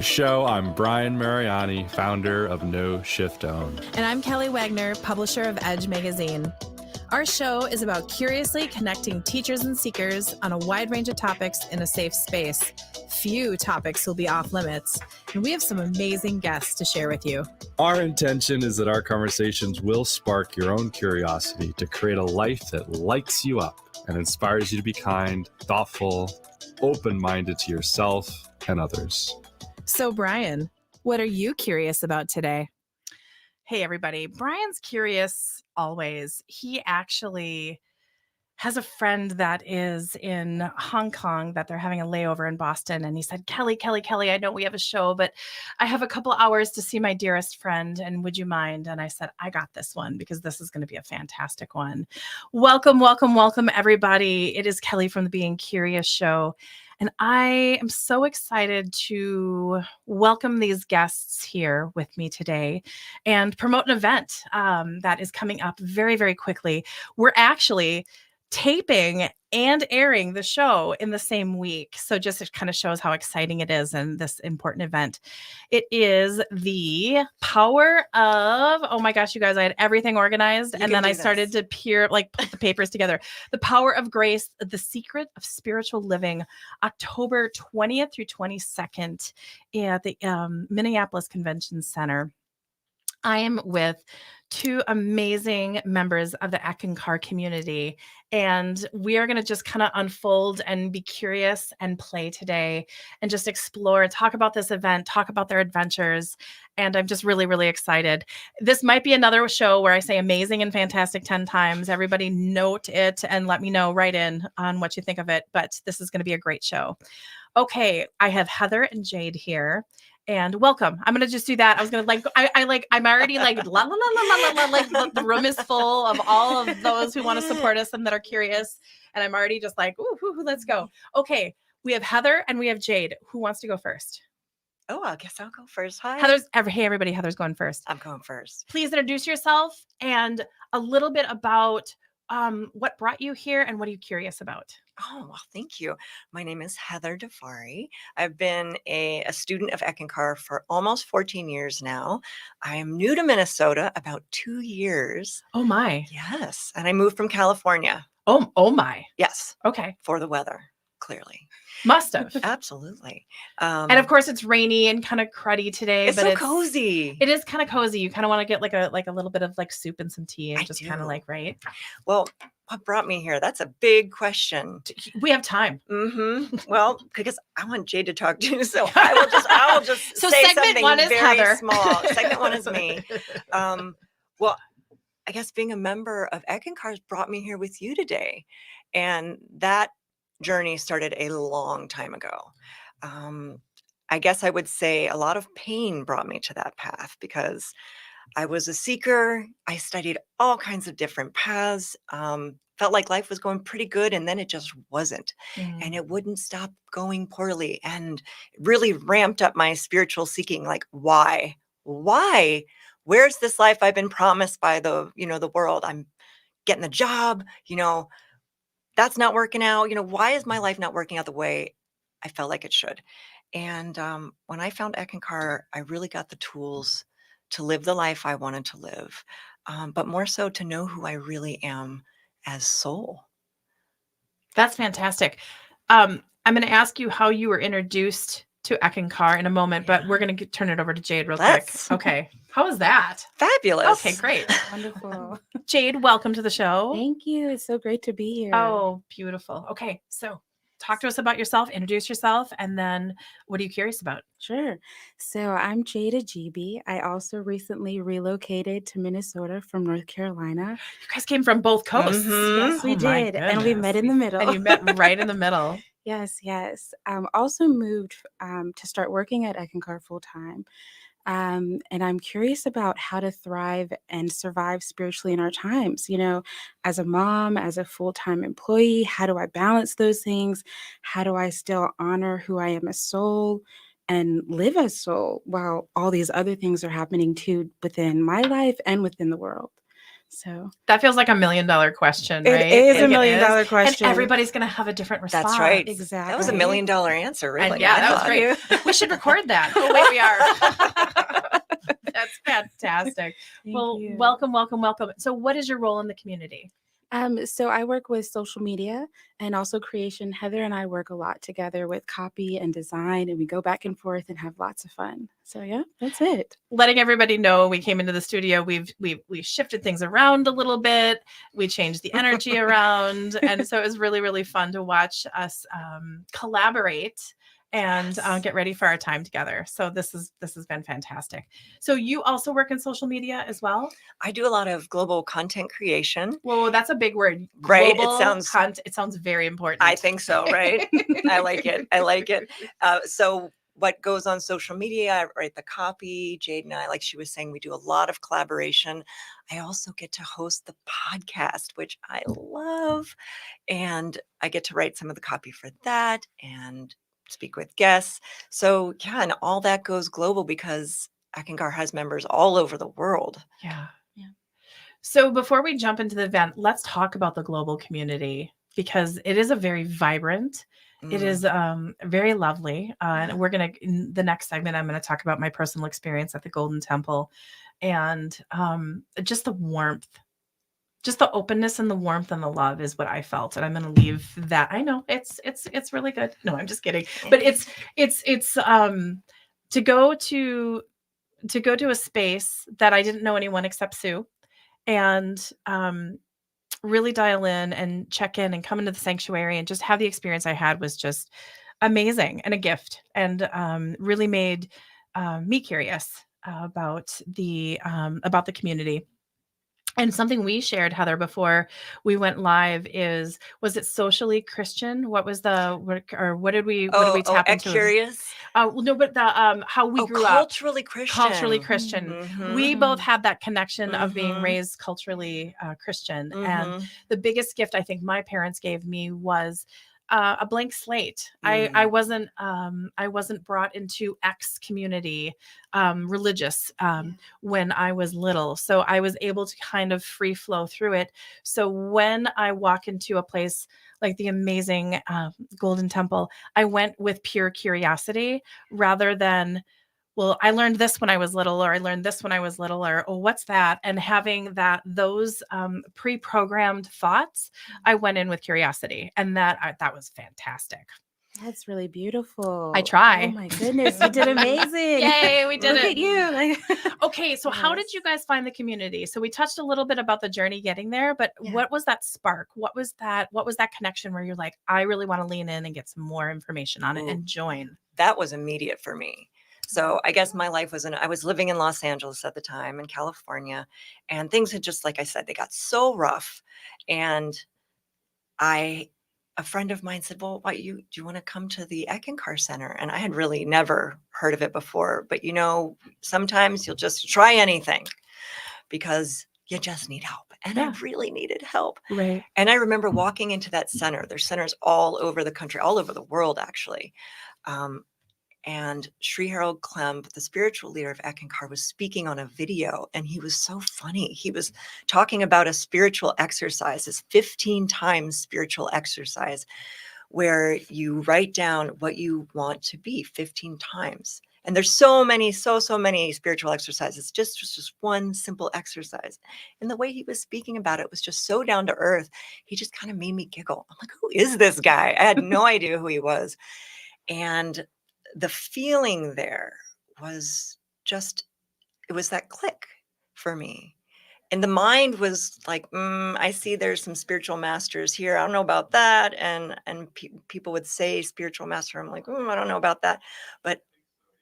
Show. I'm Brian Mariani, founder of No Shift Own. And I'm Kelly Wagner, publisher of Edge Magazine. Our show is about curiously connecting teachers and seekers on a wide range of topics in a safe space. Few topics will be off limits, and we have some amazing guests to share with you. Our intention is that our conversations will spark your own curiosity to create a life that lights you up and inspires you to be kind, thoughtful, open-minded to yourself and others. So, Brian, what are you curious about today? Hey, everybody. Brian's curious always. He actually has a friend that is in Hong Kong that they're having a layover in Boston. And he said, Kelly, I know we have a show, but I have a couple hours to see my dearest friend. And would you mind? And I said, I got this one because this is going to be a fantastic one. Welcome, everybody. It is Kelly from the Being Curious Show. And I am so excited to welcome these guests here with me today and promote an event that is coming up very, very quickly. We're actually taping and airing the show in the same week. So just it kind of shows how exciting it is and this important event. It is the power of, oh my gosh, you guys, I had everything organized. And then I started to put the papers together. The Power of Grace, The Secret of Spiritual Living, October 20th through 22nd at the Minneapolis Convention Center. I am with two amazing members of the Eckankar community, and we are going to just kind of unfold and be curious and play today and just explore, talk about this event, talk about their adventures. And I'm just really, really excited. This might be another show where I say amazing and fantastic 10 times. Everybody note it and let me know right in on what you think of it. But this is going to be a great show. Okay, I have Heather and Jade here. And welcome. I'm gonna just do that. I was gonna I'm already like la la la la la la like the room is full of all of those who want to support us and that are curious. And I'm already just like, ooh, let's go. Okay, we have Heather and we have Jade. Who wants to go first? Oh, I guess I'll go first. Hi. Hey everybody, Heather's going first. I'm going first. Please introduce yourself and a little bit about what brought you here and what are you curious about? Oh, well, thank you. My name is Heather Defari. I've been a student of Eckankar for almost 14 years now. I am new to Minnesota, about 2 years. Oh my. Yes. And I moved from California. Oh my. Yes. Okay. For the weather, clearly. Must have. Absolutely. And of course it's rainy and kind of cruddy today. It's cozy. It is kind of cozy. You kind of want to get like a little bit of like soup and some tea and just kind of like, right? Well, what brought me here? That's a big question. We have time. Mm-hmm. Well, because I want Jade to talk to you, so I will just so say segment something one is very Heather. small. Segment one is me. Well, I guess being a member of Eckankar brought me here with you today, and that journey started a long time ago. I guess I would say a lot of pain brought me to that path because I was a seeker. I studied all kinds of different paths. Felt like life was going pretty good, and then it just wasn't. And it wouldn't stop going poorly. And it really ramped up my spiritual seeking. Like, why? Why? Where's this life I've been promised by the world? I'm getting the job, that's not working out. Why is my life not working out the way I felt like it should? And when I found Eckankar, I really got the tools to live the life I wanted to live, but more so to know who I really am as soul. That's fantastic. I'm going to ask you how you were introduced to Eckankar in a moment, but we're going to turn it over to Jade real quick. Okay. How was that? Fabulous. Okay, great. Wonderful. Jade, welcome to the show. Thank you. It's so great to be here. Oh, beautiful. Okay. So talk to us about yourself, introduce yourself, and then what are you curious about? Sure. So I'm Jade Ajibi. I also recently relocated to Minnesota from North Carolina. You guys came from both coasts. Yes, we did. And we met in the middle. And you met right in the middle. Yes. Also moved to start working at Eckankar full time. And I'm curious about how to thrive and survive spiritually in our times. As a mom, as a full-time employee, how do I balance those things? How do I still honor who I am as soul and live as soul while all these other things are happening too within my life and within the world? So That feels like $1 million question, right? it is Like a $1 million is. question. And everybody's going to have a different response. That's right. Exactly. That was $1 million answer, really. And yeah, that was great. We should record that. Oh, wait, we are. That's fantastic. Well, you. welcome, welcome, welcome. So what is your role in the community? So I work with social media and also creation. Heather and I work a lot together with copy and design, and we go back and forth and have lots of fun. So yeah, that's it. Letting everybody know we came into the studio, we've shifted things around a little bit. We changed the energy around. And so it was really, really fun to watch us collaborate and get ready for our time together. So this has been fantastic. So you also work in social media as well? I do a lot of global content creation. Whoa, that's a big word. Right? Global it sounds very important. I think so, right? I like it. I like it. So what goes on social media, I write the copy. Jade and I, like she was saying, we do a lot of collaboration. I also get to host the podcast, which I love. And I get to write some of the copy for that and speak with guests. So yeah, and all that goes global because Eckankar has members all over the world. Yeah. So before we jump into the event, let's talk about the global community because it is a very vibrant. It is very lovely. And we're going to, in the next segment, I'm going to talk about my personal experience at the Golden Temple and just the warmth, just the openness and the warmth and the love is what I felt. And I'm going to leave that. I know it's really good. No, I'm just kidding. But it's to go to a space that I didn't know anyone except Sue and really dial in and check in and come into the sanctuary and just have the experience I had was just amazing and a gift and really made me curious about the community. And something we shared, Heather, before we went live was it socially Christian? What was what did we tap into? Curious? Well, no, but the how we grew up. Culturally Christian. Culturally Christian. Mm-hmm. We both had that connection of being raised culturally Christian. And the biggest gift I think my parents gave me was a blank slate. I wasn't brought into X community, religious, when I was little. So I was able to kind of free flow through it. So when I walk into a place like the amazing Golden Temple, I went with pure curiosity rather than, well, I learned this when I was little, or I learned this when I was little, or, oh, what's that? And having those pre-programmed thoughts, I went in with curiosity, and that was fantastic. That's really beautiful. I try. Oh my goodness, you did amazing. Yay, we did Look it. at you. Okay, so how did you guys find the community? So we touched a little bit about the journey getting there, but what was that spark? What was that connection where you're like, I really want to lean in and get some more information on it and join? That was immediate for me. So I guess my life I was living in Los Angeles at the time, in California, and things had just, like I said, they got so rough. And a friend of mine said, well, do you want to come to the Eckankar Center? And I had really never heard of it before, but sometimes you'll just try anything because you just need help. And I really needed help. Right. And I remember walking into that center. There's centers all over the country, all over the world, actually. And Sri Harold Klemp, the spiritual leader of Eckankar, was speaking on a video, and he was so funny. He was talking about a spiritual exercise, this 15 times spiritual exercise, where you write down what you want to be 15 times. And there's so many spiritual exercises, just one simple exercise. And the way he was speaking about it was just so down to earth. He just kind of made me giggle. I'm like, who is this guy? I had no idea who he was. And the feeling there was it was that click for me. And the mind was like, I see there's some spiritual masters here. I don't know about that. And people would say spiritual master. I'm like, I don't know about that. But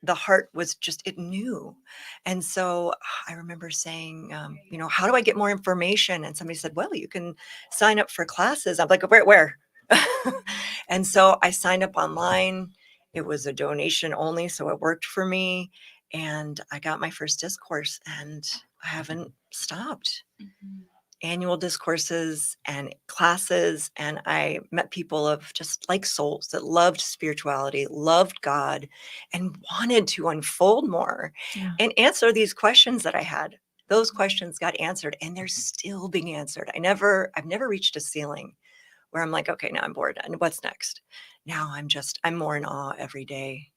the heart was it knew. And so I remember saying, how do I get more information? And somebody said, well, you can sign up for classes. I'm like, where? And so I signed up online. It was a donation only, so it worked for me. And I got my first discourse, and I haven't stopped. Annual discourses and classes, and I met people of just like souls that loved spirituality, loved God, and wanted to unfold more and answer these questions that I had. those questions got answered, and they're still being answered. I've never reached a ceiling where I'm like, okay, now I'm bored. And what's next? Now I'm more in awe every day.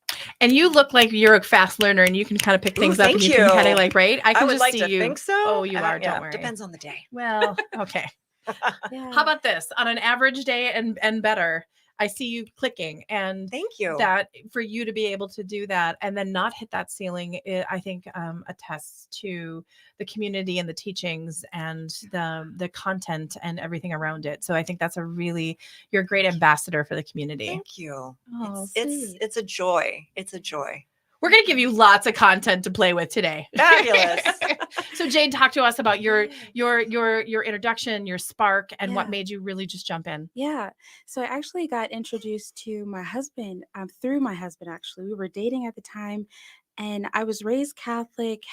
And you look like you're a fast learner, and you can kind of pick things up, and you can kind of like, right? I I can would just like see to you. think so. Oh, you are. Yeah, Don't worry. depends on the day. Well, okay. Yeah. How about this? On an average day and better, I see you clicking, and Thank you. that for you to be able to do that and then not hit that ceiling, I think attests to the community and the teachings and the content and everything around it. So I think you're a great ambassador for the community. Thank you. Oh, It's a joy. It's a joy. We're going to give you lots of content to play with today. Fabulous. So Jade, talk to us about your introduction, your spark, and what Yeah. made you really just jump in. Yeah. So I actually got introduced to my husband through my husband, actually. We were dating at the time, and I was raised Catholic,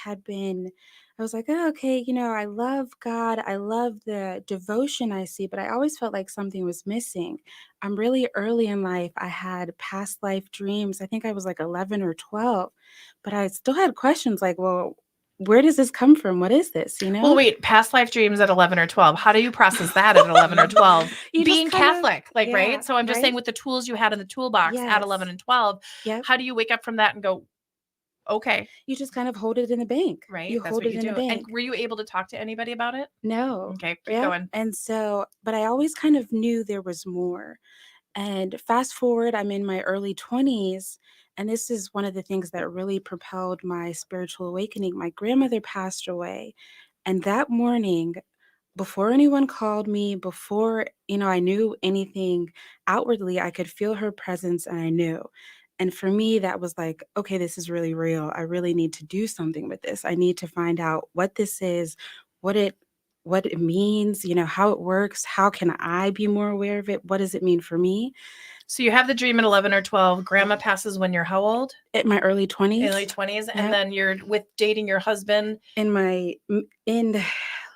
I was like, oh, okay, I love God. I love the devotion I see, but I always felt like something was missing. I'm really early in life. I had past life dreams. I think I was like 11 or 12, but I still had questions like, well, where does this come from? What is this? Well, wait, past life dreams at 11 or 12. How do you process that at 11 or 12? You just Being kind of- Catholic, yeah, right? So I'm just saying right? with the tools you had in the toolbox at Yes. 11 and 12, Yep. how do you wake up from that and go, okay, You just kind of hold it in the bank. right? You That's hold what it you in do. the bank. And were you able to talk to anybody about it? No. Okay, keep Yep. going. And so, but I always kind of knew there was more. And fast forward, I'm in my early 20s. And this is one of the things that really propelled my spiritual awakening. My grandmother passed away. And that morning, before anyone called me, before, I knew anything outwardly, I could feel her presence and I knew. And for me, that was like, okay, this is really real. I really need to do something with this. I need to find out what this is, what it means, how it works. How can I be more aware of it? What does it mean for me? So you have the dream at 11 or 12. Grandma passes when you're how old? At my early 20s. Early 20s. Yep. And then you're with dating your husband? In the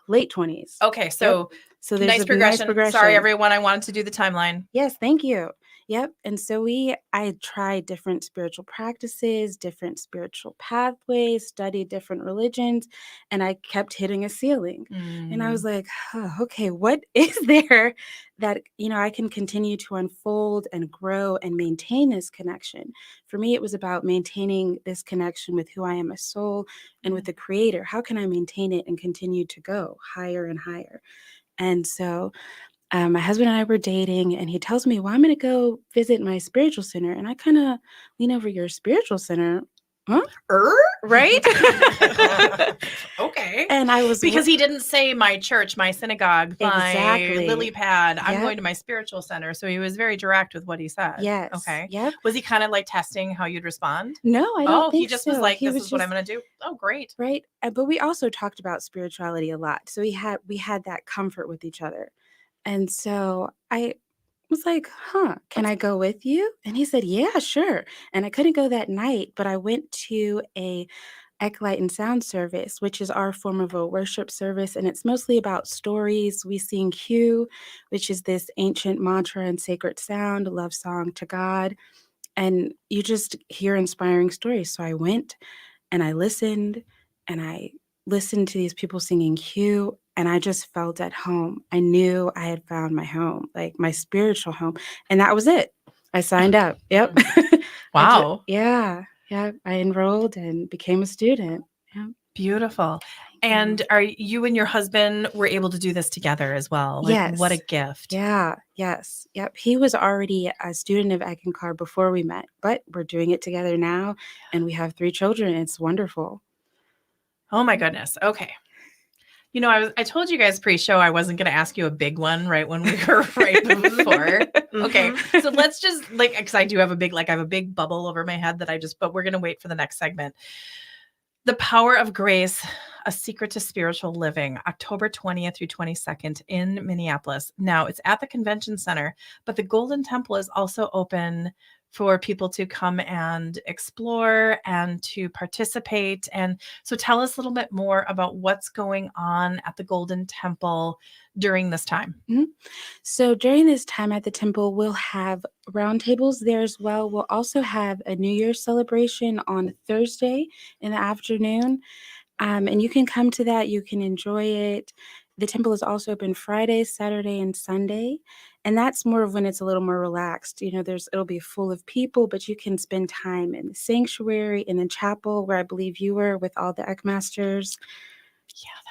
late 20s. Okay, so So there's nice a progression. nice progression. Sorry, everyone. I wanted to do the timeline. Yes, thank you. Yep. And so I tried different spiritual practices, different spiritual pathways, studied different religions, and I kept hitting a ceiling. And I was like, oh, okay, what is there that, I can continue to unfold and grow and maintain this connection? For me, it was about maintaining this connection with who I am as soul and with the Creator. How can I maintain it and continue to go higher and higher? And so my husband and I were dating, and he tells me, well, I'm going to go visit my spiritual center. And I kind of lean over, your spiritual center. Huh? Right? Okay. And I was because he didn't say my church, my synagogue, my Exactly. lily pad. I'm Yep. going to my spiritual center. So he was very direct with what he said. Yes. Okay. Yep. Was he kind of like testing how you'd respond? No, I don't think he just so. was like, He this was is what I'm just- going to do. Oh, great. Right. But we also talked about spirituality a lot. So we had that comfort with each other. And so I was like, can I go with you? And he said, yeah, sure. And I couldn't go that night, but I went to a Light and Sound service, which is our form of a worship service. And it's mostly about stories. We sing Q, which is this ancient mantra and sacred sound, a love song to God. And you just hear inspiring stories. So I went and I listened to these people singing Q, and I just felt at home. I knew I had found my home, like my spiritual home. And that was it. I signed up. Yep. Wow. Yeah. I enrolled and became a student. Yeah. Beautiful. And are you and your husband were able to do this together as well? Like, Yes. what a gift. Yeah. Yes. Yep. He was already a student of Eckankar before we met, but we're doing it together now. And we have 3 children. It's wonderful. Oh my goodness. Okay. I told you guys pre-show I wasn't going to ask you a big one right when we were right before. Okay. So let's just because I do have I have a big bubble over my head but we're going to wait for the next segment. The Power of Grace, A Secret to Spiritual Living, October 20th through 22nd in Minneapolis. Now, it's at the convention center, but the Golden Temple is also open for people to come and explore and to participate. And so tell us a little bit more about what's going on at the Golden Temple during this time. Mm-hmm. So during this time at the temple, we'll have roundtables there as well. We'll also have a New Year's celebration on Thursday in the afternoon. And you can come to that, you can enjoy it. The temple is also open Friday, Saturday, and Sunday. And that's more of when it's a little more relaxed. It'll be full of people, but you can spend time in the sanctuary, in the chapel, where I believe you were with all the Eckmasters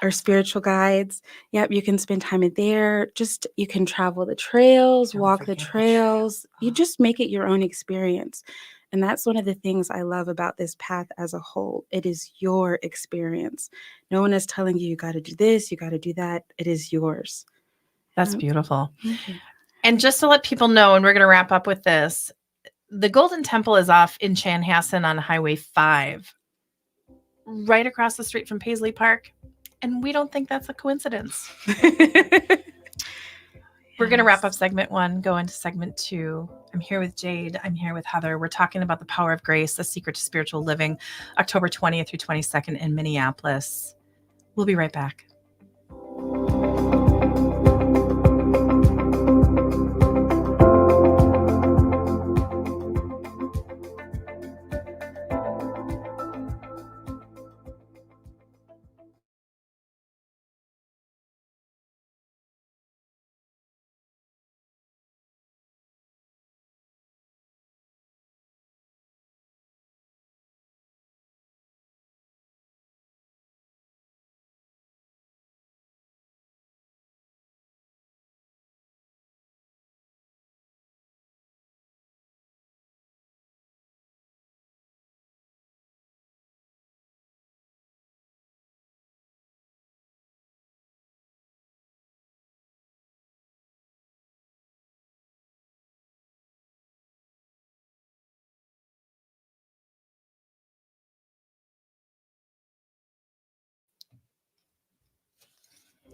or spiritual guides. Yep, you can spend time in there. Just you can travel the trails, walk the trails. You just make it your own experience. And that's one of the things I love about this path as a whole. It is your experience. No one is telling you got to do this, you got to do that. It is yours. That's beautiful. Thank you. And just to let people know, and we're going to wrap up with this, the Golden Temple is off in Chanhassen on Highway 5, right across the street from Paisley Park. And we don't think that's a coincidence. We're going to wrap up segment 1, go into segment 2. I'm here with Jade. I'm here with Heather. We're talking about the power of grace, the secret to spiritual living, October 20th through 22nd in Minneapolis. We'll be right back.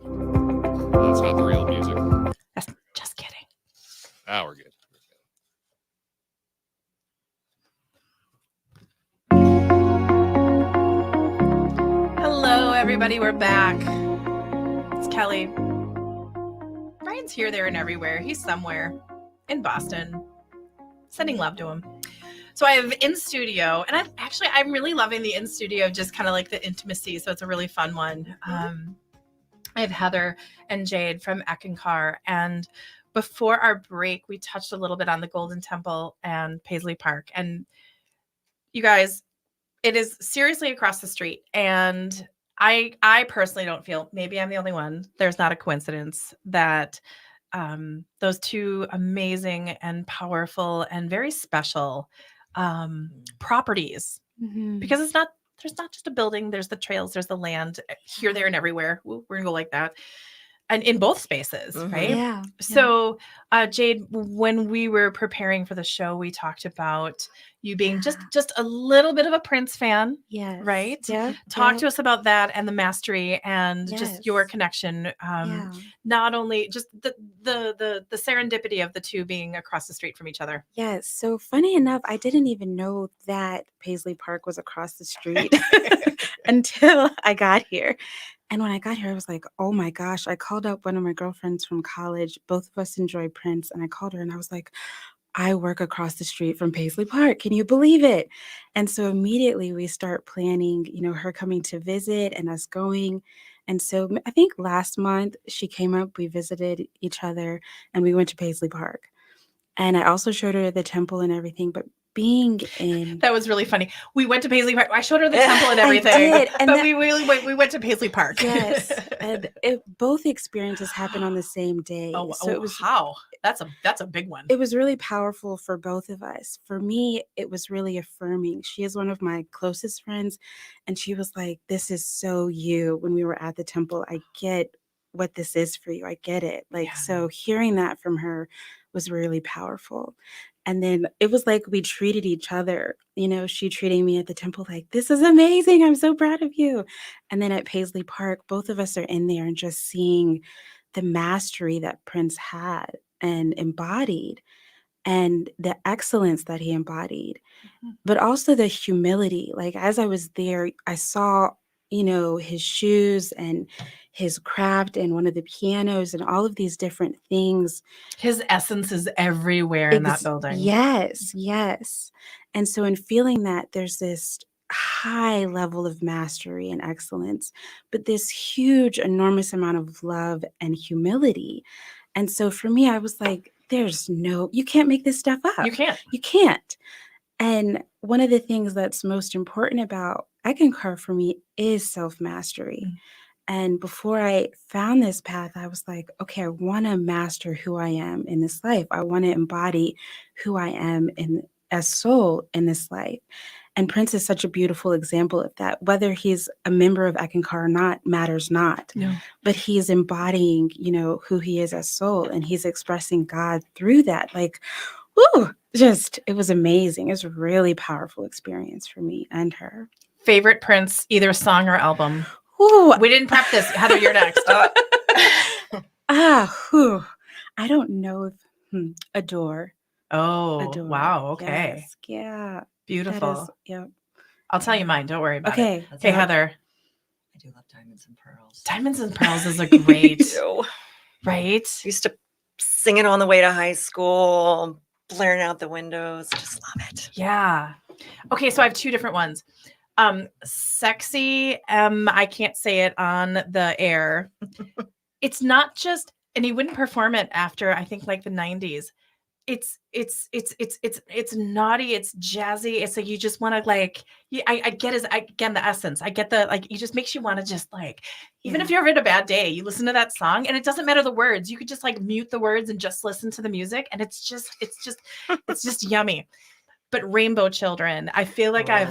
That's not the real music. That's just kidding. Now we're good. Hello, everybody. We're back. It's Kelly. Brian's here, there, and everywhere. He's somewhere in Boston. Sending love to him. So I have in studio, and I'm really loving the in studio, just kind of like the intimacy. So it's a really fun one. I have Heather and Jade from Eckankar. And before our break, we touched a little bit on the Golden Temple and Paisley Park. And you guys, it is seriously across the street. And I personally don't feel, maybe I'm the only one, there's not a coincidence that those two amazing and powerful and very special properties, because there's not just a building, there's the trails, there's the land here, there, and everywhere. We're gonna go like that. And in both spaces, right? Yeah. So, Jade, when we were preparing for the show, we talked about you being just a little bit of a Prince fan. Yes. Right? Yeah. Talk to us about that and the mastery and just your connection. Not only just the serendipity of the two being across the street from each other. Yes. So funny enough, I didn't even know that Paisley Park was across the street until I got here. And when I got here, I was like, oh my gosh. I called up one of my girlfriends from college. Both of us enjoy Prince. And I called her and I was like, I work across the street from Paisley Park. Can you believe it? And so immediately we start planning, her coming to visit and us going. And so I think last month she came up, we visited each other, and we went to Paisley Park. And I also showed her the temple and everything, but being in... That was really funny. We went to Paisley Park. I showed her the temple and everything. I did, and but we went to Paisley Park. Yes. And both experiences happened on the same day. So it was how? That's a big one. It was really powerful for both of us. For me, it was really affirming. She is one of my closest friends, and she was like, this is so you. When we were at the temple, I get what this is for you. I get it. So hearing that from her was really powerful. And then it was like we treated each other, she treating me at the temple like, this is amazing. I'm so proud of you. And then at Paisley Park, both of us are in there and just seeing the mastery that Prince had and embodied, and the excellence that he embodied, but also the humility. Like, as I was there, I saw, his shoes and his craft and one of the pianos and all of these different things. His essence is everywhere in that building. Yes. And so in feeling that, there's this high level of mastery and excellence, but this huge, enormous amount of love and humility. And so for me, I was like, you can't make this stuff up. You can't. You can't. And one of the things that's most important about Eckankar for me is self mastery. Mm. And before I found this path, I was like, okay, I want to master who I am in this life. I want to embody who I am as soul in this life. And Prince is such a beautiful example of that. Whether he's a member of Eckankar or not matters not. No. But he's embodying, who he is as soul, and he's expressing God through that. Like, woo, it was amazing. It was a really powerful experience for me and her. Favorite Prince, either song or album? Ooh. We didn't prep this. Heather, you're next. I don't know if Adore. Oh, Adore. wow. Okay. Yes. Yeah. Beautiful. Yep. I'll tell you mine. Don't worry about it. Okay. Okay, Heather. I do love Diamonds and Pearls. Diamonds and Pearls is a great, Ew. right? Used to sing it on the way to high school, blaring out the windows. Just love it. Yeah. Okay, so I have two different ones. Sexy, I can't say it on the air. It's not just, and he wouldn't perform it after, I think, like the 90s. It's naughty, it's jazzy. It's like you just want to like, I get again the essence. I get the like, it just makes you want to just like, even if you're having a bad day, you listen to that song and it doesn't matter the words. You could just like mute the words and just listen to the music, and it's just yummy. But Rainbow Children, I feel like I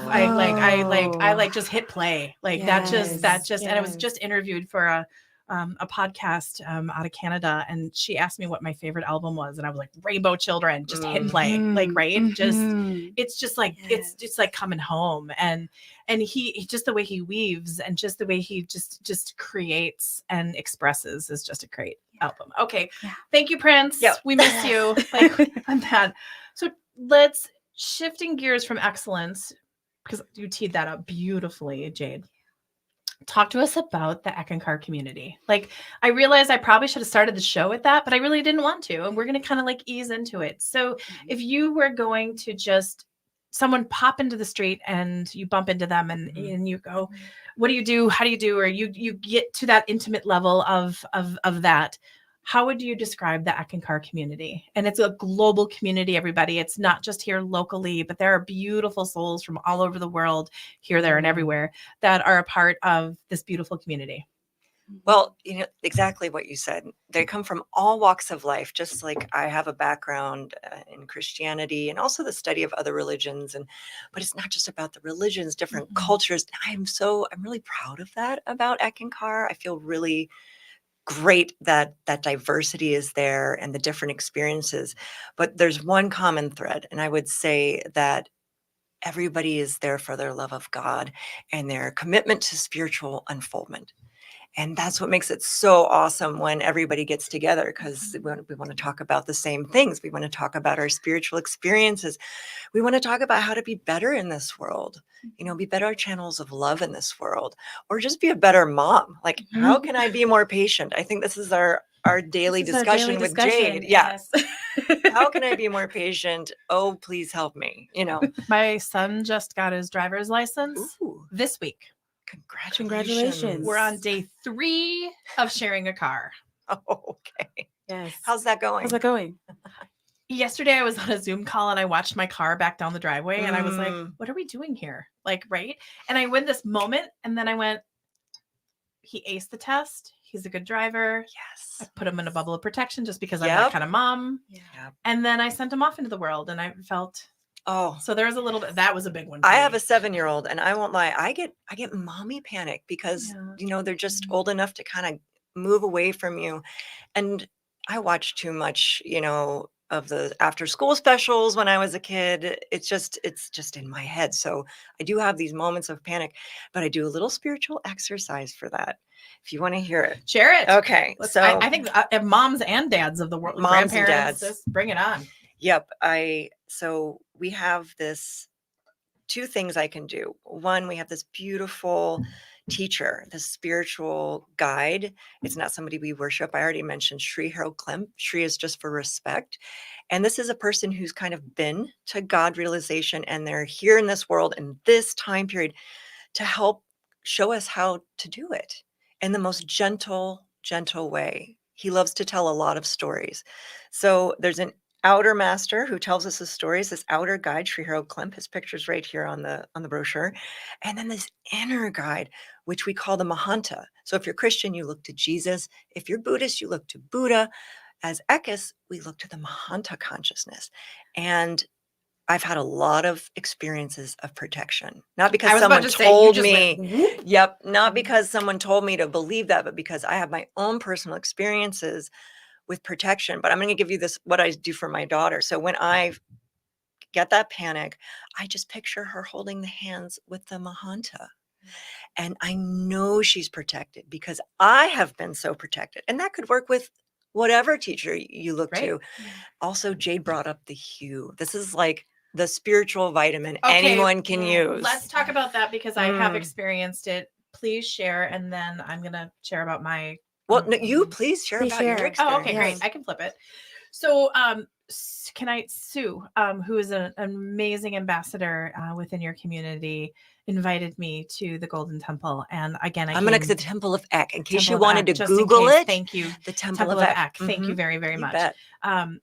just hit play like that just and I was just interviewed for a podcast out of Canada, and she asked me what my favorite album was, and I was like, Rainbow Children, just hit play, like it's just like it's like coming home, and he just the way he weaves and just the way he just creates and expresses is just a great album. Okay, thank you, Prince. Yep. We miss you. Like on that. So let's shifting gears from excellence, because you teed that up beautifully, Jade. Talk to us about the Eckankar community. Like, I realized I probably should have started the show with that, but I really didn't want to. And we're going to kind of like ease into it. So if you were going to just someone pop into the street and you bump into them and you go, what do you do? How do you do? Or you get to that intimate level of that. How would you describe the Eckankar community? And it's a global community, everybody. It's not just here locally, but there are beautiful souls from all over the world, here, there, and everywhere, that are a part of this beautiful community. Well, exactly what you said. They come from all walks of life, just like I have a background in Christianity and also the study of other religions. But it's not just about the religions, different cultures. I'm really proud of that about Eckankar. I feel really great that diversity is there and the different experiences. But there's one common thread, and I would say that everybody is there for their love of God and their commitment to spiritual unfoldment. And that's what makes it so awesome when everybody gets together, because we want to talk about the same things. We want to talk about our spiritual experiences. We want to talk about how to be better in this world, be better channels of love in this world, or just be a better mom. Like, how can I be more patient? I think this is our daily discussion with Jade. Yes. How can I be more patient? Oh, please help me. My son just got his driver's license this week. Congratulations. We're on day 3 of sharing a car. Oh, okay. Yes. How's that going? Yesterday I was on a Zoom call and I watched my car back down the driveway and I was like, what are we doing here? Like, right? And I went this moment and then I went, he aced the test. He's a good driver. Yes. I put him in a bubble of protection just because I'm that kind of mom. Yeah. And then I sent him off into the world and I felt, so there was a little bit, that was a big one. I have a 7-year-old and I won't lie. I get mommy panic because, they're just old enough to kind of move away from you. And I watched too much, of the after school specials when I was a kid. It's just in my head. So I do have these moments of panic, but I do a little spiritual exercise for that. If you want to hear it. Share it. Okay. I think moms and dads of the world, moms and grandparents, dads, just bring it on. Yep. So we have 2 things I can do. One, we have this beautiful teacher, this spiritual guide. It's not somebody we worship. I already mentioned Sri Harold Klemp. Sri is just for respect. And this is a person who's kind of been to God realization, and they're here in this world in this time period to help show us how to do it in the most gentle way. He loves to tell a lot of stories. So there's an outer master who tells us the stories, this outer guide, Sri Harold Klemp. His picture's right here on the brochure. And then this inner guide, which we call the Mahanta. So if you're Christian, you look to Jesus. If you're Buddhist, you look to Buddha. As Ekkas, we look to the Mahanta consciousness. And I've had a lot of experiences of protection, not because someone told me, not because someone told me to believe that, but because I have my own personal experiences with protection. But I'm going to give you this, what I do for my daughter. So when I get that panic, I just picture her holding the hands with the Mahanta. And I know she's protected because I have been so protected. And that could work with whatever teacher you look to. Also, Jade brought up the hue. This is like the spiritual vitamin anyone can use. Let's talk about that because I have experienced it. Please share, and then I'm going to share about my. Well, no, you please share about your experience. Oh, okay, great. I can flip it. So, can I, Sue, who is an amazing ambassador within your community, invited me to the Golden Temple. And again, I'm going to the Temple of Eck, in case you wanted to Google it. Thank you. The Temple of Eck. Thank you very, very much. Bet.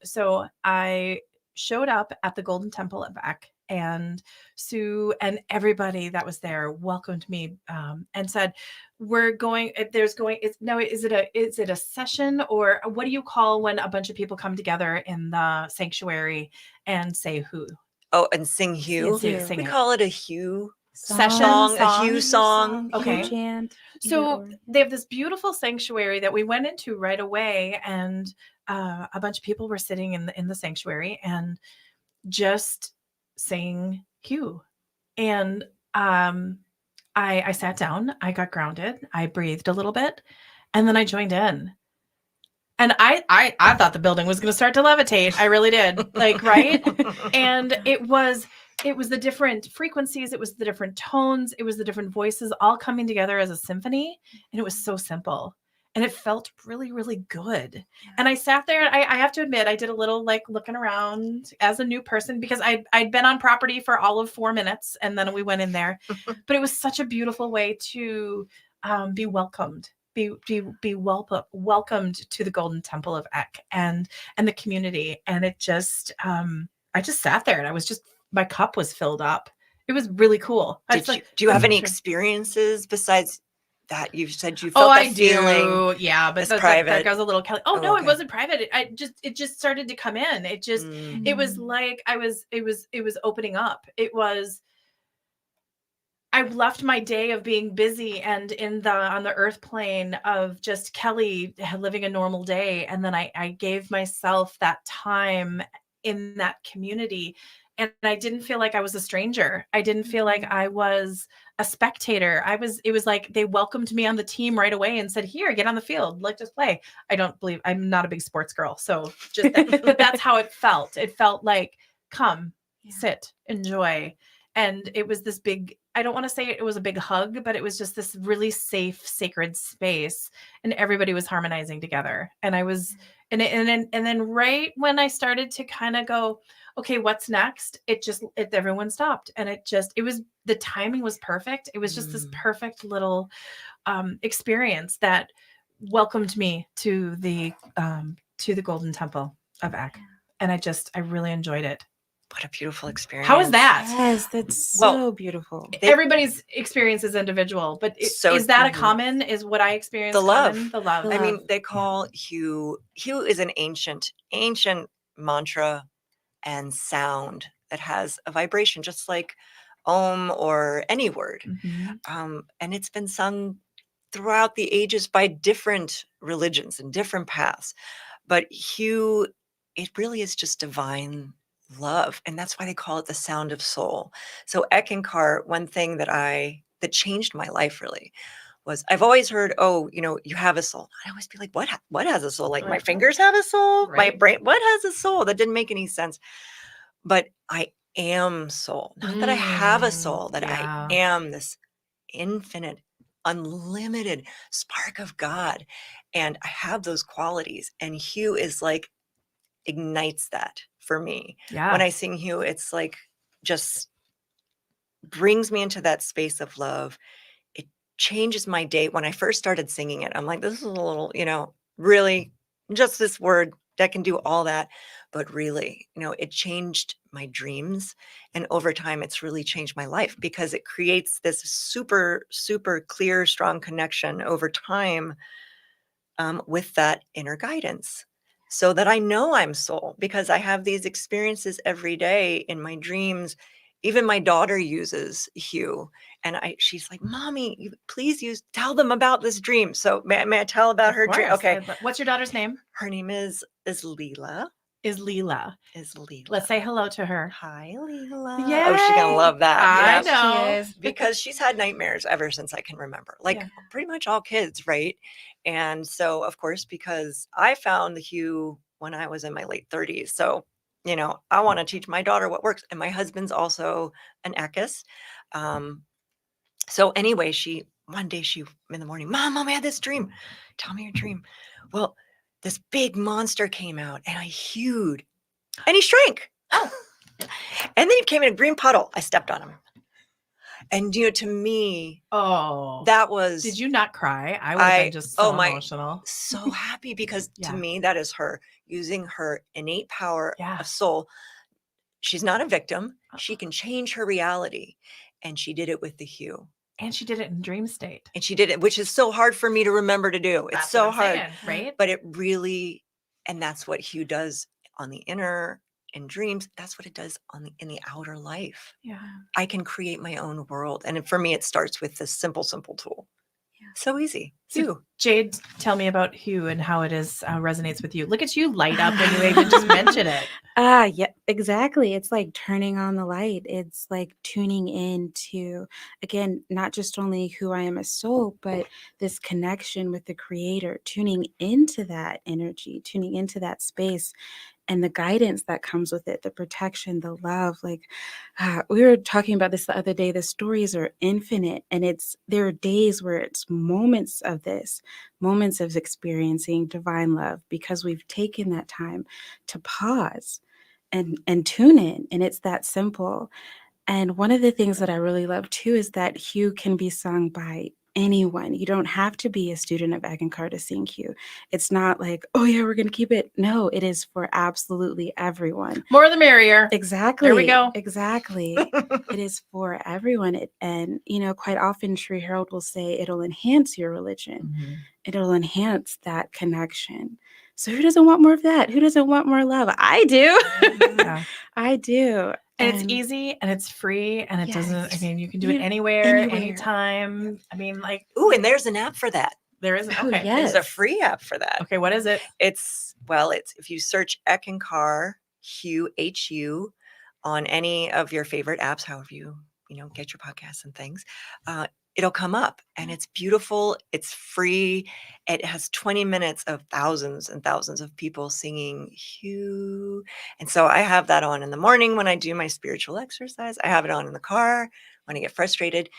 So I showed up at the Golden Temple of Eck, and Sue and everybody that was there welcomed me and said, "We're going. Is it a session, or what do you call when a bunch of people come together in the sanctuary and say who?" Oh, and sing hue. We call it a hue session, a hue song. Okay. Chant. So they have this beautiful sanctuary that we went into right away, and a bunch of people were sitting in the sanctuary and just saying hue. And I sat down, I got grounded, I breathed a little bit, and then I joined in. And I thought the building was going to start to levitate. I really did. Like, right? And it was the different frequencies, it was the different tones, it was the different voices all coming together as a symphony. And it was so simple. And it felt really, really good. And I sat there, and I have to admit, I did a little like looking around as a new person because I'd been on property for all of 4 minutes, and then we went in there. But it was such a beautiful way to be welcomed. Be welcomed to the Golden Temple of Eck and the community. And it just, I just sat there, and I was just, my cup was filled up. It was really cool. Do you have any experiences besides that? You said you felt that feeling. Yeah, but that goes a little Kelly. Oh, no, okay. It wasn't private. It just started to come in. It just, it was like it was opening up. I left my day of being busy and on the earth plane of just Kelly living a normal day. And then I gave myself that time in that community. And I didn't feel like I was a stranger. I didn't feel like I was a spectator. It was like they welcomed me on the team right away and said, "Here, get on the field. Like, just play." I'm not a big sports girl. So but that's how it felt. It felt like, come, sit, enjoy. And it was this big, I don't want to say it was a big hug, but it was just this really safe, sacred space. And everybody was harmonizing together. And I was, and then right when I started to kind of go, okay, what's next? Everyone stopped. And the timing was perfect. It was just this perfect little experience that welcomed me to the Golden Temple of Eck. And I really enjoyed it. What a beautiful experience. How is that? Yes, that's so beautiful. Everybody's experience is individual, but is that a common, is what I experienced? The love. The love. I mean, they call hue is an ancient mantra and sound that has a vibration, just like Om or any word. And it's been sung throughout the ages by different religions and different paths. But hue, it really is just divine love. And that's why they call it the sound of soul. So Eckankar, one thing that changed my life really was, I've always heard, oh, you have a soul. I always be like, what has a soul? Like my fingers have a soul? My brain, what has a soul? That didn't make any sense. But I am soul. Not that I have a soul, that I am this infinite, unlimited spark of God. And I have those qualities. And Hugh is like, ignites that for me. Yeah. When I sing Hugh, it's like just brings me into that space of love. It changes my day. When I first started singing it, I'm like, this is a little, really just this word that can do all that. But really, it changed my dreams. And over time, it's really changed my life because it creates this super, super clear, strong connection over time with that inner guidance. So that I know I'm soul, because I have these experiences every day in my dreams. Even my daughter uses Hugh, and she's like, "Mommy, please tell them about this dream." So may I tell about her dream? Course. Okay. What's your daughter's name? Her name is Leela. Is Leela. Leela. Let's say hello to her. Hi, Leela. Yay! Oh, she's gonna love that. I Yes. know. She is. Because she's had nightmares ever since I can remember, like pretty much all kids, right? And so, of course, because I found the Hugh when I was in my late 30s. So, I want to teach my daughter what works. And my husband's also an Eckis. So anyway, one day in the morning, Mom, I had this dream. Tell me your dream. Well, this big monster came out and I hewed and he shrank. Oh. And then he came in a green puddle. I stepped on him. And to me, that was. Did you not cry? I would have been just so emotional. So happy because to me, that is her using her innate power of soul. She's not a victim. She can change her reality. And she did it with the Hugh. And she did it in dream state. And she did it, which is so hard for me to remember to do. It's so hard. Saying, right? But it really, and that's what Hugh does on the inner. In dreams, that's what it does in the outer life. Yeah. I can create my own world. And for me, it starts with this simple tool. Yeah. So easy. So Jade, tell me about Hugh and how it resonates with you. Look at you light up when you even just mention it. Yeah, exactly. It's like turning on the light. It's like tuning into, again, not just only who I am as soul, but this connection with the creator, tuning into that energy, tuning into that space. And the guidance that comes with it, the protection, the love. Like we were talking about this the other day, the stories are infinite. And there are days where it's moments of this, moments of experiencing divine love, because we've taken that time to pause and tune in. And it's that simple. And one of the things that I really love too is that Hugh can be sung by anyone. You don't have to be a student of Eckankar to sing Hugh. It's not like, oh yeah, we're going to keep it. No, it is for absolutely everyone. More the merrier. Exactly. There we go. Exactly. It is for everyone. And, quite often Sri Harold will say it'll enhance your religion. Mm-hmm. It'll enhance that connection. So who doesn't want more of that? Who doesn't want more love? I do. Yeah. I do. And it's easy and it's free and it doesn't, you can do it anywhere, anytime. And there's an app for that. There is. Okay. There's a free app for that. Okay. What is it? It's if you search Eckankar, Hugh, H-U, on any of your favorite apps, however you get your podcasts and things, it'll come up and it's beautiful. It's free. It has 20 minutes of thousands and thousands of people singing Hugh. And so I have that on in the morning when I do my spiritual exercise. I have it on in the car when I get frustrated.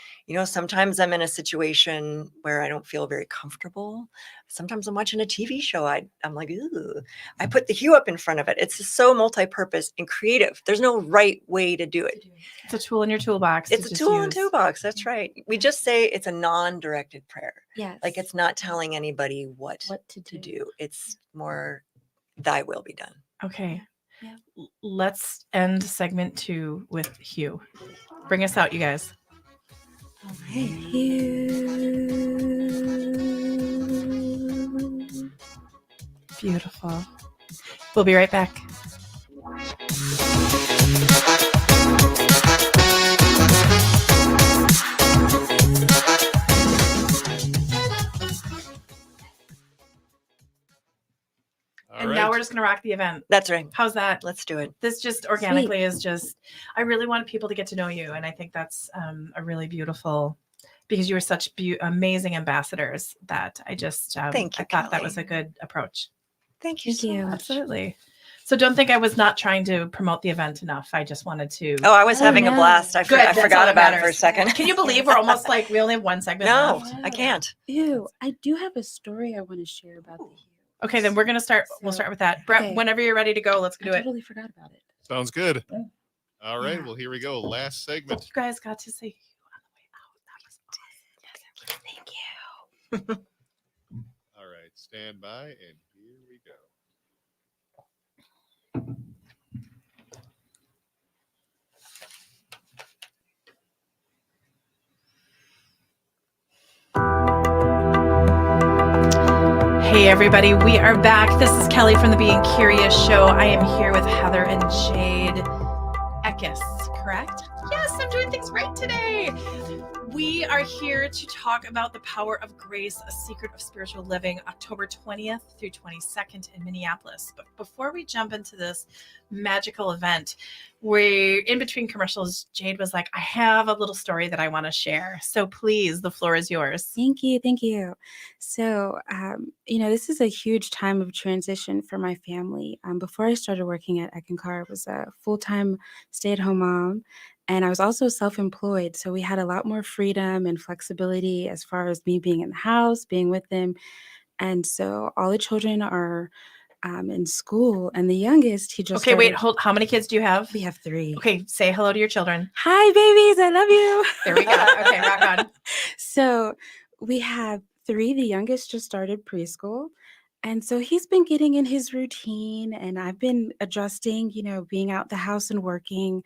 Sometimes I'm in a situation where I don't feel very comfortable. Sometimes I'm watching a TV show. I'm like, ooh, I put the Hugh up in front of it. It's just so multi-purpose and creative. There's no right way to do it. It's a tool in your toolbox. It's a tool in the toolbox. That's right. We just say it's a non-directed prayer. Yes. Like it's not telling anybody what to do. It's more thy will be done. Okay. Yeah. Let's end segment 2 with Hugh. Bring us out, you guys. All right. Hugh. Beautiful. We'll be right back. And now we're just going to rock the event. That's right. How's that? Let's do it. This just organically is just, I really want people to get to know you. And I think that's a really beautiful, because you were such amazing ambassadors that I just, Thank you, I thought that Kelly. was a good approach. Thank you so much. Absolutely. So don't think I was not trying to promote the event enough. I just wanted to. Oh, I was Oh, having a no. blast. I Good, that's all forgot that about it for a matters. second. Can you believe we're almost like we only have one segment No, left? I can't. Ew, I do have a story I want to share about the Hue. Okay, then we're gonna start. We'll So, start with that. Brett, okay. whenever you're ready to go, let's I do it. totally forgot about it. Sounds good. Yeah. All right. Yeah. Well, here we go. Last segment. You guys got to say on the way out. That was awesome. Thank you. All right. Stand by, and here we go. Hey everybody, we are back. This is Kelly from the Being Curious Show. I am here with Heather and Jade Eckes, correct? Yes, I'm doing things right today. We are here to talk about the power of grace, a secret of spiritual living, October 20th through 22nd in Minneapolis. But before we jump into this magical event, we're in between commercials. Jade was like, I have a little story that I want to share. So please, the floor is yours. Thank you. Thank you. So, this is a huge time of transition for my family. Before I started working at Eckankar, I was a full-time stay-at-home mom, and I was also self-employed. So we had a lot more freedom and flexibility as far as me being in the house, being with them. And so all the children are in school, and the youngest, he just Okay, wait, started- hold. How many kids do you have? We have 3. Okay, say hello to your children. Hi, babies. I love you. There we go. Okay, rock on. So we have 3. The youngest just started preschool. And so he's been getting in his routine, and I've been adjusting, being out the house and working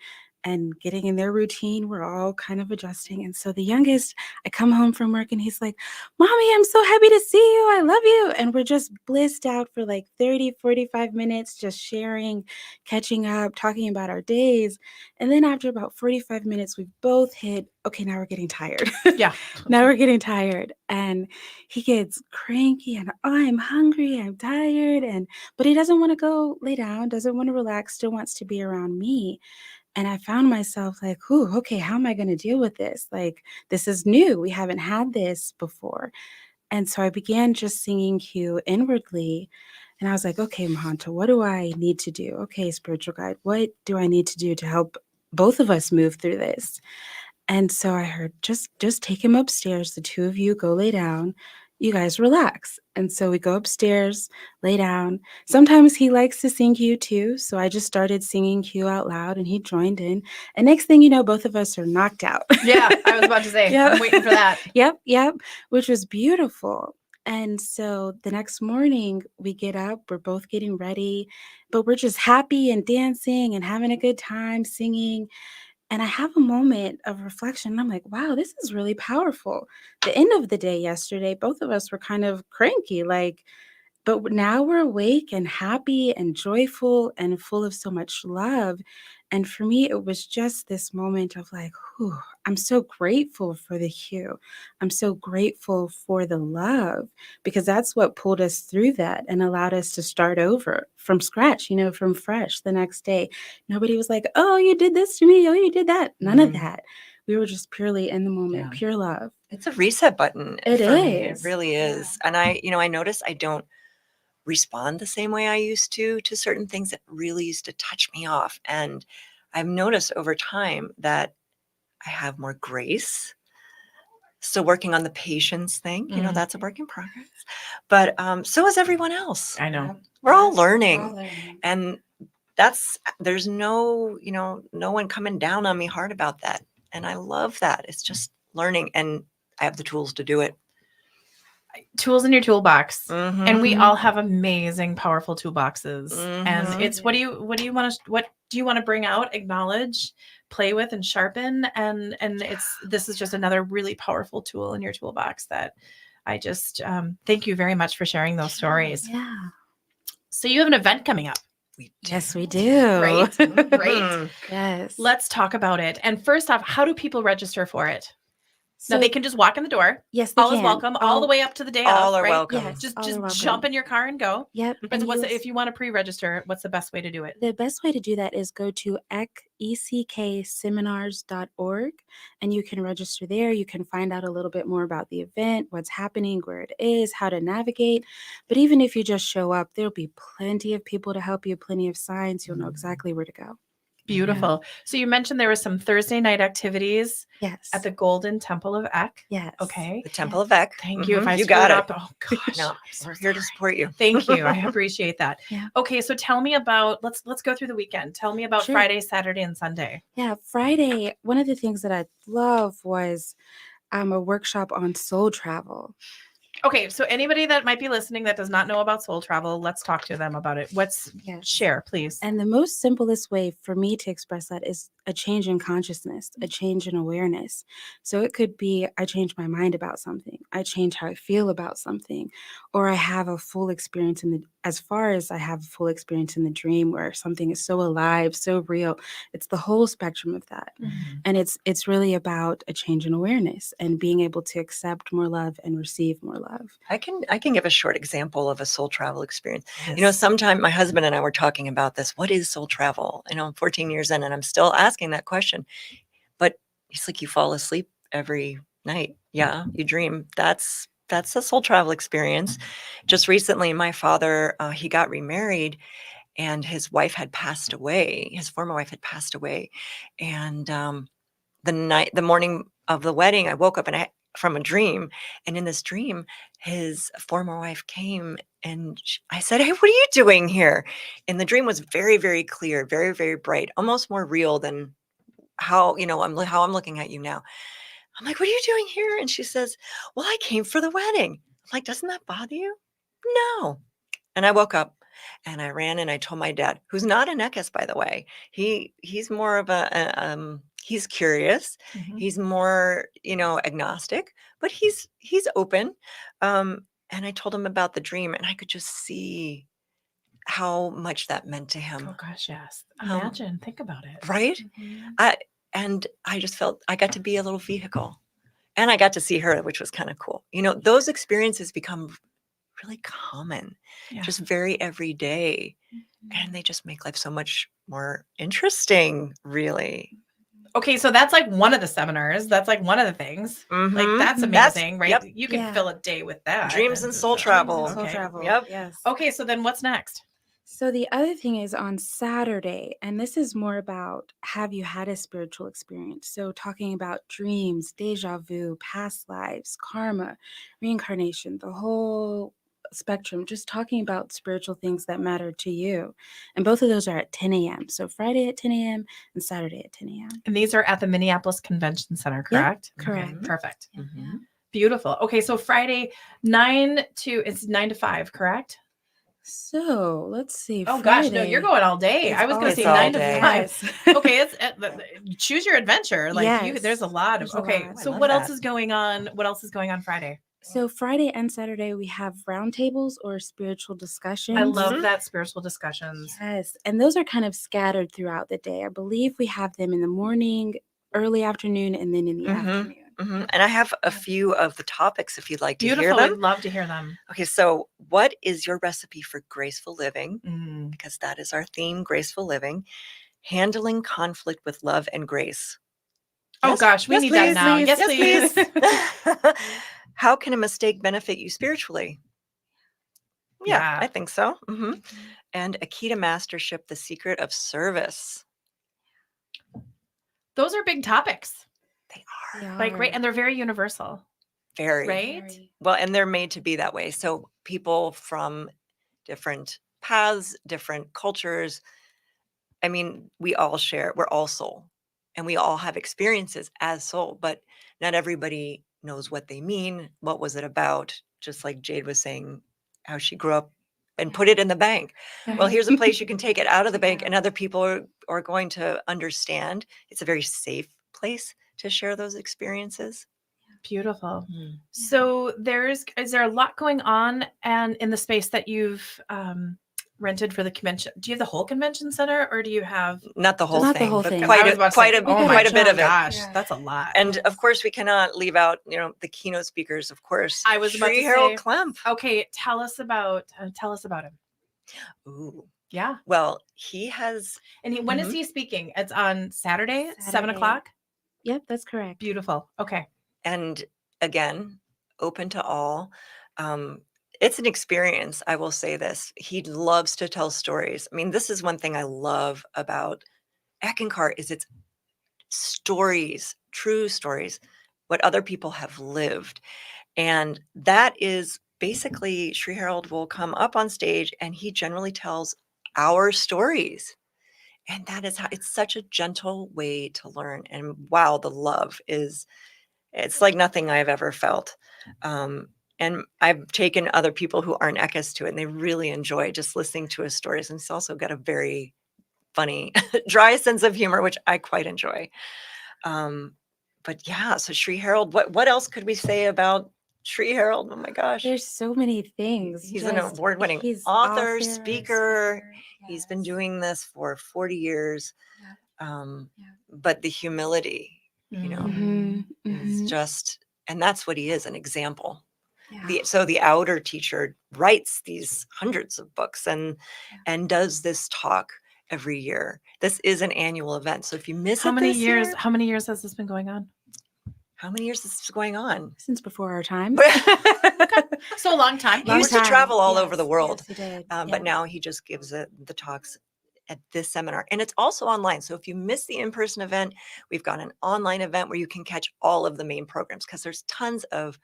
and getting in their routine. We're all kind of adjusting. And so the youngest, I come home from work and he's like, Mommy, I'm so happy to see you. I love you. And we're just blissed out for like 30, 45 minutes, just sharing, catching up, talking about our days. And then after about 45 minutes, we both hit, okay, now we're getting tired. Yeah. Now we're getting tired. And he gets cranky and I'm hungry, I'm tired. But he doesn't want to go lay down, doesn't want to relax, still wants to be around me. And I found myself like, okay, how am I going to deal with this? Like, this is new. We haven't had this before. And so I began just singing Hugh inwardly. And I was like, okay, Mahanta, what do I need to do? Okay, spiritual guide, what do I need to do to help both of us move through this? And so I heard, just take him upstairs. The 2 of you go lay down. You guys relax. And so we go upstairs, lay down. Sometimes he likes to sing Hugh too. So I just started singing Hugh out loud and he joined in. And next thing you know, both of us are knocked out. Yeah, I was about to say, Yep. I'm waiting for that. Yep, which was beautiful. And so the next morning we get up, we're both getting ready, but we're just happy and dancing and having a good time singing. And I have a moment of reflection. And I'm like, wow, this is really powerful. The end of the day yesterday, both of us were kind of cranky, but now we're awake and happy and joyful and full of so much love. And for me, it was just this moment of like, I'm so grateful for the Hue. I'm so grateful for the love, because that's what pulled us through that and allowed us to start over from scratch, from fresh the next day. Nobody was like, oh, you did this to me. Oh, you did that. None of that. We were just purely in the moment, pure love. It's a reset button. It for me. It is. really is. And I notice I don't respond the same way I used to certain things that really used to touch me off. And I've noticed over time that I have more grace. Still working on the patience thing. That's a work in progress. But so is everyone else. I know. We're all learning. And there's no one coming down on me hard about that. And I love that. It's just learning, and I have the tools to do it. Tools in your toolbox. Mhm. And we all have amazing, powerful toolboxes. And Mhm. it's what do you want to bring out, acknowledge, play with, and sharpen? And this is just another really powerful tool in your toolbox that I just thank you very much for sharing those stories. Yeah. So you have an event coming up. Yes, we do. Great. Yes. Let's talk about it. And first off, how do people register for it? Now they can just walk in the door. Yes, they All can. is welcome, all the way up to the day all of, are right? welcome. Yes, Just all are welcome. jump in your car and go. Yep. And And what's you if you want to pre-register, what's the best way to do it? The best way to do that is go to eckseminars.org, and you can register there. You can find out a little bit more about the event, what's happening, where it is, how to navigate. But even if you just show up, there'll be plenty of people to help you, plenty of signs. You'll know exactly where to go. Beautiful. So you mentioned there was some Thursday night activities Yes. at the Golden Temple of Eck. Yes. Okay. The Temple of Eck. Thank you. If I You screwed got it. up, oh gosh. No, I'm so we're here to sorry. support you. Thank you. I appreciate that. Yeah. Okay, so tell me about let's go through the weekend. Tell me about Sure. Friday, Saturday, and Sunday. Yeah, Friday, one of the things that I love was a workshop on soul travel. Okay, so anybody that might be listening that does not know about soul travel, let's talk to them about it. Yes. Share, please. And the most simplest way for me to express that is a change in consciousness, a change in awareness. So it could be I change my mind about something, I change how I feel about something, or I have a full experience as far as I have a full experience in the dream where something is so alive, so real. It's the whole spectrum of that. Mhm. And it's really about a change in awareness and being able to accept more love and receive more love. I can give a short example of a soul travel experience. Yes. You know, sometime my husband and I were talking about this. What is soul travel? You know, I'm 14 years in and I'm still asking that question. But he's like, you fall asleep every night. Yeah, you dream. That's a soul travel experience. Just recently, my father, he got remarried and his wife had passed away. His former wife had passed away. And the morning of the wedding, I woke up from a dream, and in this dream, his former wife came and I said, "Hey, what are you doing here?" And the dream was very, very clear, very, very bright, almost more real than how I'm looking at you now. I'm like, "What are you doing here?" And she says, "Well, I came for the wedding." I'm like, "Doesn't that bother you?" No. And I woke up and I ran and I told my dad, who's not an Eckes, by the way. He's more of he's curious. Mhm. He's more, agnostic, but he's open. And I told him about the dream and I could just see how much that meant to him. Oh gosh, yes. How- Imagine, think about it. Right? Mhm. I just felt I got to be a little vehicle. And I got to see her, which was kind of cool. You know, those experiences become really common, Yeah. just very everyday. And they just make life so much more interesting, really. Okay, so that's like one of the seminars. That's like one of the things. Like Mhm. that's That's- amazing, right? yep. You could Yeah. fill a day with that. Dreams and soul just- travel. Soul Okay. travel. Yep. Yes. Okay, so then what's next? So the other thing is on Saturday, and this is more about have you had a spiritual experience? So talking about dreams, deja vu, past lives, karma, reincarnation, the whole spectrum, just talking about spiritual things that matter to you. And both of those are at 10 a.m. So Friday at 10 a.m. and Saturday at 10 a.m. And these are at the Minneapolis Convention Center, correct? correct. Okay, perfect. Mhm. Beautiful. Okay, so Friday 9 to 5, correct? So let's see. Oh gosh, no, you're going all day. It's I was going all to say day. 9 to Yes. 5. Okay, it's choose your adventure. Like Yes, there's a lot of there's a okay. lot. I So love what else that. is going on? What else is going on Friday? So Friday and Saturday we have roundtables or spiritual discussions. I love that spiritual discussions. Yes, and those are kind of scattered throughout the day. I believe we have them in the morning, early afternoon, and then in the Mhm. afternoon. And I have a few of the topics if you'd like to hear Beautiful. I'd them. love to hear them. Okay, so what is your recipe for graceful living? Mm. Because that is our theme, graceful living. Handling conflict with love and grace. Oh Yes, gosh, we yes, need that please, now. please, Yes, yes, please. How can a mistake benefit you spiritually? Yeah, Yeah. I think so. And a key to mastership, the secret of service. Those are big topics. They are They Like right, are. and they're very universal, very right? Very. well, and they're made to be that way. So people from different paths, different cultures. I mean, we're all soul, and we all have experiences as soul, but not everybody knows what they mean. What was it about? Just like Jade was saying, how she grew up and put it in the bank. Well, here's a place you can take it out of the bank, Yeah. and other people are going to understand. It's a very safe place to share those experiences. Beautiful. Mm. So is there a lot going on and in the space that you've rented for the convention. Do you have the whole convention center, or do you have Not the whole Not the thing, whole but thing. I quite was a about to quite say, a oh my quite a bit of it. gosh, Yeah. that's a lot. And of course, we cannot leave out, the keynote speakers. Of course, I was about Sri to Harold say- Klemp. Okay, tell us about him. Ooh, Yeah, well, he has. and when is he speaking? It's on Saturday, 7:00. Yep, that's correct. Beautiful. Okay. And again, open to all. It's an experience. I will say this. He loves to tell stories. I mean, this is one thing I love about Eckankar is its stories, true stories, what other people have lived. And that is basically Sri Harold will come up on stage and he generally tells our stories. And that is how it's such a gentle way to learn. And wow, the love is it's like nothing I've ever felt. And I've taken other people who aren't Ekkas to it, and they really enjoy just listening to his stories. And he's also got a very funny, dry sense of humor, which I quite enjoy. But yeah, so Sri Harold, what else could we say about Sri Harold? Oh my gosh. There's so many things. He's an Just- award-winning he's author, author, speaker. He's been yes. doing this for 40 years. Yeah. But the humility, Mhm, is mhm. just, and that's what he is, an example. Yeah. So the outer teacher writes these hundreds of books and does this talk every year. This is an annual event. So if you miss How it many this years? year- How many years has this been going on? how many years is this going on? Since before our time. So a long time. He used to time. travel all over the Yes, world. yes, he did. But Yeah. now he just gives the talks at this seminar. And it's also online. So if you miss the in-person event, we've got an online event where you can catch all of the main programs because there's tons of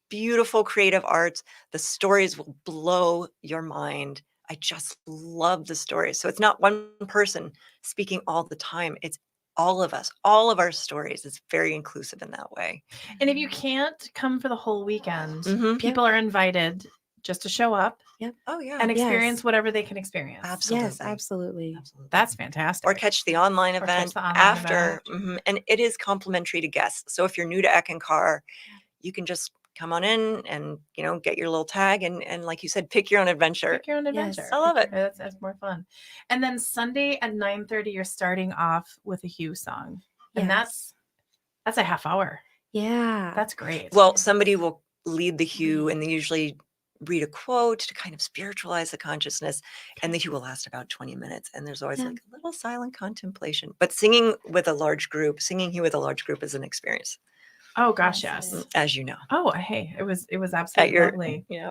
beautiful creative arts. The stories will blow your mind. I just love the stories. So it's not one person speaking all the time. It's all of us, all of our stories. It's very inclusive in that way. And if you can't come for the whole weekend, Mhm. people are invited just to show up Oh yeah. and experience Yes. whatever they can experience. Absolutely. Yes, absolutely. Absolutely. That's fantastic. Or catch the online Or catch event the online after. event. Mhm. And it is complimentary to guests. So if you're new to Eckankar, you can just come on in and get your little tag and like you said, pick your own adventure. Pick your own Yes. adventure. I love it. That's more fun. And then Sunday at 9:30, you're starting off with a Hugh song, and Yes. that's a half hour. Yeah. That's great. Well, somebody will lead the hue and they usually read a quote to kind of spiritualize the consciousness. And the hue will last about 20 minutes. And there's always Yeah. like a little silent contemplation. But singing with a large group, singing hue with a large group is an experience, Oh gosh, Yes, yes. it as you know. Oh, hey, it was At absolutely your, lovely. yeah.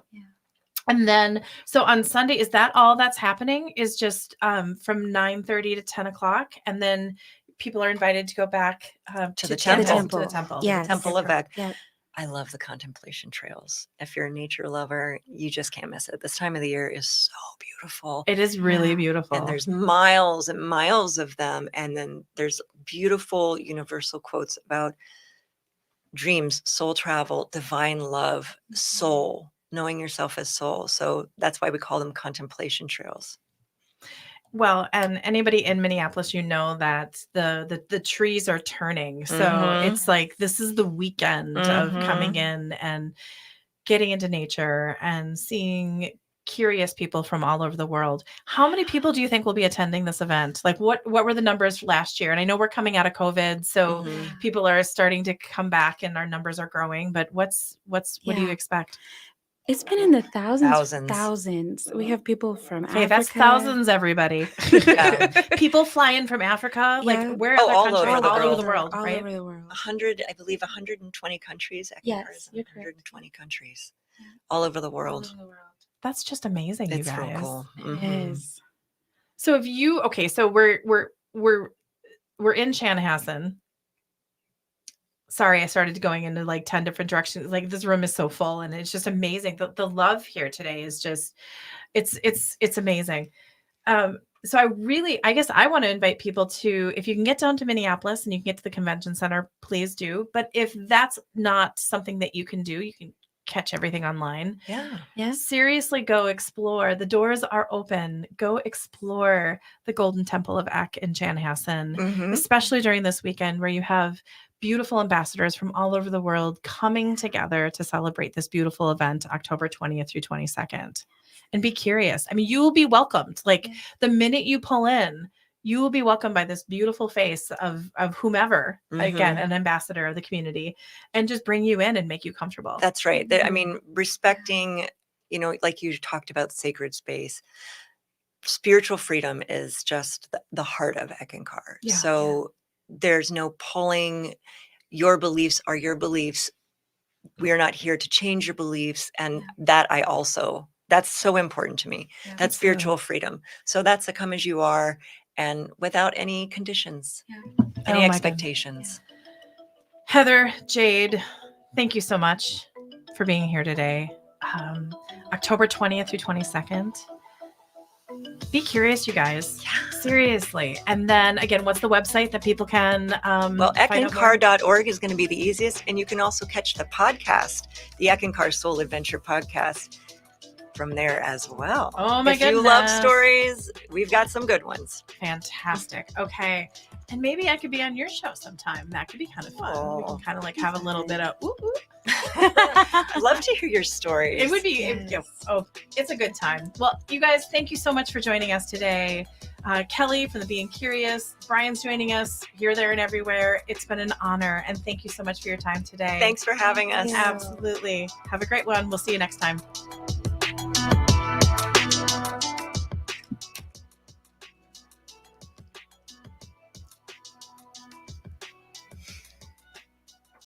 And then, so on Sunday, is that all that's happening? Is just from 9:30 to 10:00, and then people are invited to go back To the chant temple. To the temple. Yes. Temple of Eck. Yep. I love the contemplation trails. If you're a nature lover, you just can't miss it. This time of the year is so beautiful. It is really Yeah. beautiful. And there's miles and miles of them. And then there's beautiful universal quotes about dreams, soul travel, divine love, soul, knowing yourself as soul. So that's why we call them contemplation trails. Well, and anybody in Minneapolis, that the trees are turning. So Mhm. it's like this is the weekend of coming in and getting into nature and seeing curious people from all over the world. How many people do you think will be attending this event? Like what were the numbers last year? And I know we're coming out of COVID, so Mhm. people are starting to come back and our numbers are growing, but what do you Yeah. expect? It's been in the Thousands. thousands. We have people from Okay, Africa. that's thousands, everybody. Yeah. People fly in from Africa, like Yeah. where Oh, other all countries, over the all over world. the world, all right? over the world. 100, I believe 120 countries. Eckankar Yes, is in you're correct. 120 countries. Yeah. All over the All world. over the world. That's just amazing, you It's guys. real cool. It Mhm. is. So if you so we're in Chanhassen. Sorry, I started going into like 10 different directions. Like this room is so full and it's just amazing. The love here today is just it's amazing. So I guess I want to invite people to, if you can get down to Minneapolis and you can get to the convention center, please do. But if that's not something that you can do, you can catch everything online. Yeah. Yeah. Seriously, go explore. The doors are open. Go explore the Golden Temple of Eck in Chanhassen, Mhm. especially during this weekend where you have beautiful ambassadors from all over the world coming together to celebrate this beautiful event, October 20th through 22nd. And be curious. I mean, you will be welcomed. Like the minute you pull in, you will be welcomed by this beautiful face of whomever, again, an ambassador of the community, and just bring you in and make you comfortable. That's right. I mean, respecting, like you talked about sacred space, spiritual freedom is just the heart of Eckankar. Yeah. So there's no pulling. Your beliefs are your beliefs. We are not here to change your beliefs. And that's so important to me. Yeah, that's spiritual freedom. So that's a come as you are and without any conditions, any expectations. Heather, Jade, thank you so much for being here today. October 20th through 22nd. Be curious, you guys. Yeah. Seriously. And then again, what's the website that people can well, Eckankar.org is going to be the easiest. And you can also catch the podcast, the Eckankar Soul Adventure podcast, from there as well. Oh my goodness. If you love stories, we've got some good ones. Fantastic. Okay. And maybe I could be on your show sometime. That could be kind of fun. We can kind of like have a little bit of ooh, ooh. I'd love to hear your stories. It would be, it's a good time. Well, you guys, thank you so much for joining us today. Kelly from the Being Curious, Brian's joining us here, there, and everywhere. It's been an honor. And thank you so much for your time today. Thanks for having us. Absolutely. Have a great one. We'll see you next time.